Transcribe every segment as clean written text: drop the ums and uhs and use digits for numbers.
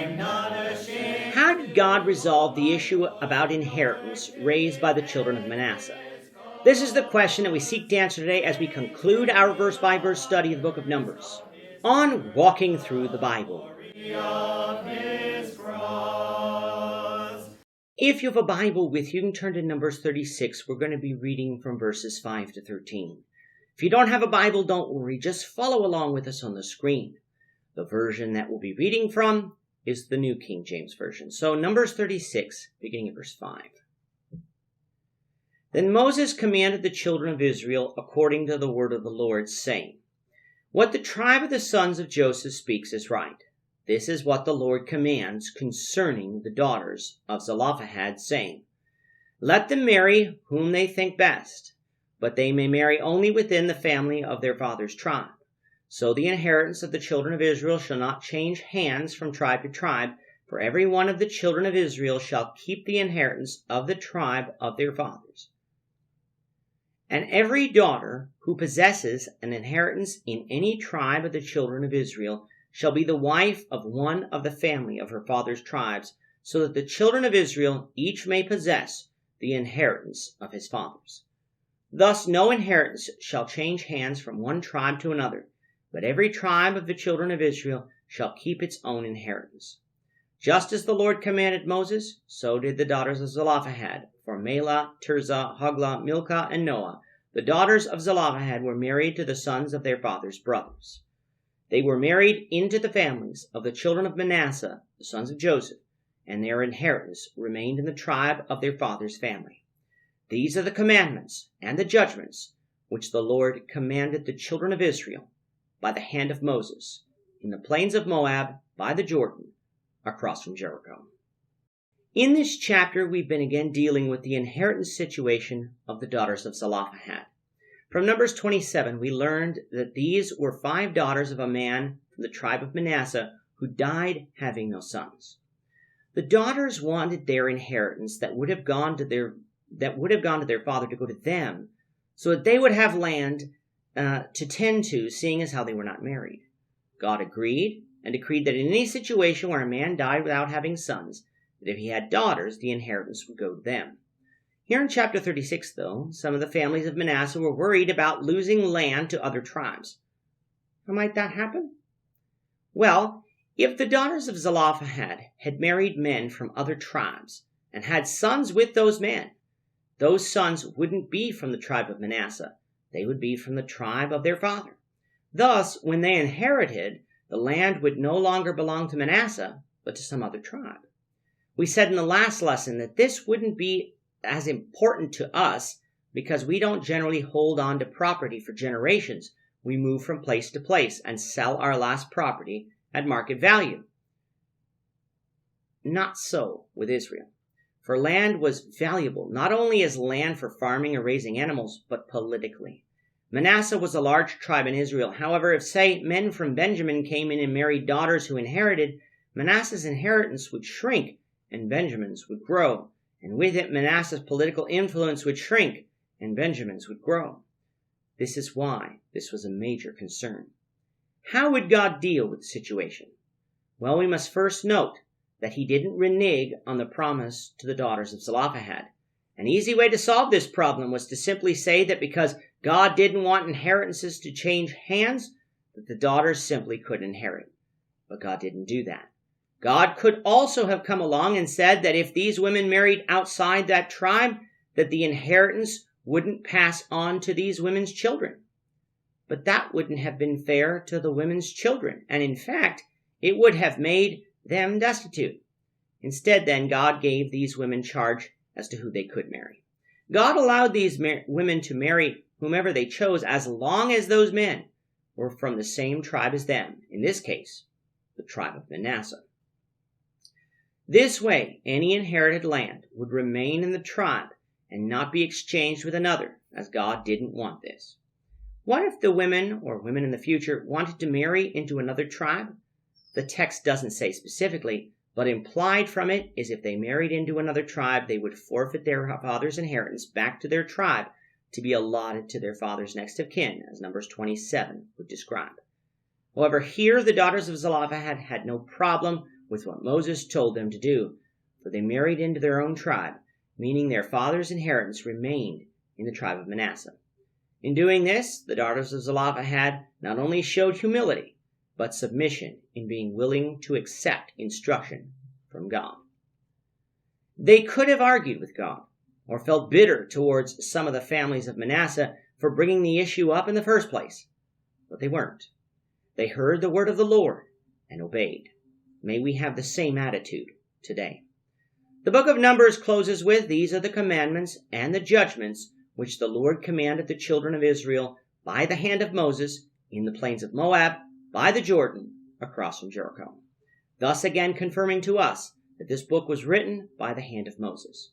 How did God resolve the issue about inheritance raised by the children of Manasseh? This is the question that we seek to answer today as we conclude our verse-by-verse study of the book of Numbers on Walking Through the Bible. If you have a Bible with you, you can turn to Numbers 36. We're going to be reading from verses 5 to 13. If you don't have a Bible, don't worry. Just follow along with us on the screen. The version that we'll be reading from is the New King James Version. So Numbers 36, beginning at verse 5. Then Moses commanded the children of Israel according to the word of the Lord, saying, What the tribe of the sons of Joseph speaks is right. This is what the Lord commands concerning the daughters of Zelophehad, saying, Let them marry whom they think best, but they may marry only within the family of their father's tribe. So the inheritance of the children of Israel shall not change hands from tribe to tribe, for every one of the children of Israel shall keep the inheritance of the tribe of their fathers. And every daughter who possesses an inheritance in any tribe of the children of Israel shall be the wife of one of the family of her father's tribes, so that the children of Israel each may possess the inheritance of his fathers. Thus no inheritance shall change hands from one tribe to another, but every tribe of the children of Israel shall keep its own inheritance. Just as the Lord commanded Moses, so did the daughters of Zelophehad. For Mahlah, Tirzah, Hoglah, Milcah, and Noah, the daughters of Zelophehad, were married to the sons of their father's brothers. They were married into the families of the children of Manasseh, the sons of Joseph, and their inheritance remained in the tribe of their father's family. These are the commandments and the judgments which the Lord commanded the children of Israel by the hand of Moses in the plains of Moab by the Jordan across from Jericho. In this chapter, we've been again dealing with the inheritance situation of the daughters of Zelophehad. From Numbers 27, we learned that these were 5 daughters of a man from the tribe of Manasseh who died having no sons. The daughters wanted their inheritance that would have gone to their father to go to them, so that they would have land to tend to, seeing as how they were not married. God agreed and decreed that in any situation where a man died without having sons, that if he had daughters, the inheritance would go to them. Here in chapter 36, though, some of the families of Manasseh were worried about losing land to other tribes. How might that happen? Well, if the daughters of Zelophehad had married men from other tribes and had sons with those men, those sons wouldn't be from the tribe of Manasseh. They would be from the tribe of their father. Thus, when they inherited, the land would no longer belong to Manasseh, but to some other tribe. We said in the last lesson that this wouldn't be as important to us because we don't generally hold on to property for generations. We move from place to place and sell our last property at market value. Not so with Israel. For land was valuable, not only as land for farming or raising animals, but politically. Manasseh was a large tribe in Israel. However, if, say, men from Benjamin came in and married daughters who inherited, Manasseh's inheritance would shrink and Benjamin's would grow. And with it, Manasseh's political influence would shrink and Benjamin's would grow. This is why this was a major concern. How would God deal with the situation? Well, we must first note that he didn't renege on the promise to the daughters of Zelophehad. An easy way to solve this problem was to simply say that because God didn't want inheritances to change hands, that the daughters simply couldn't inherit. But God didn't do that. God could also have come along and said that if these women married outside that tribe, that the inheritance wouldn't pass on to these women's children. But that wouldn't have been fair to the women's children, and in fact, it would have made them destitute. Instead, then, God gave these women charge as to who they could marry. God allowed these women to marry whomever they chose as long as those men were from the same tribe as them, in this case, the tribe of Manasseh. This way, any inherited land would remain in the tribe and not be exchanged with another, as God didn't want this. What if the women, or women in the future, wanted to marry into another tribe? The text doesn't say specifically, but implied from it is if they married into another tribe, they would forfeit their father's inheritance back to their tribe to be allotted to their father's next of kin, as Numbers 27 would describe. However, here the daughters of Zelophehad had no problem with what Moses told them to do, for they married into their own tribe, meaning their father's inheritance remained in the tribe of Manasseh. In doing this, the daughters of Zelophehad not only showed humility, but submission in being willing to accept instruction from God. They could have argued with God, or felt bitter towards some of the families of Manasseh for bringing the issue up in the first place, but they weren't. They heard the word of the Lord and obeyed. May we have the same attitude today. The book of Numbers closes with, "These are the commandments and the judgments which the Lord commanded the children of Israel by the hand of Moses in the plains of Moab, by the Jordan, across from Jericho." Thus again confirming to us that this book was written by the hand of Moses.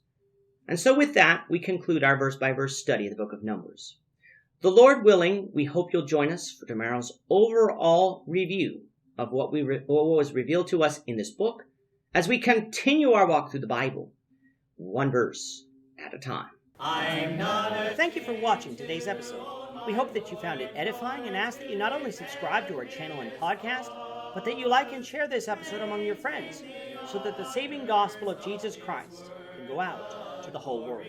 And so with that, we conclude our verse-by-verse study of the book of Numbers. The Lord willing, we hope you'll join us for tomorrow's overall review of what was revealed to us in this book as we continue our walk through the Bible, one verse at a time. Thank you for watching today's episode. We hope that you found it edifying and ask that you not only subscribe to our channel and podcast, but that you like and share this episode among your friends so that the saving gospel of Jesus Christ can go out to the whole world.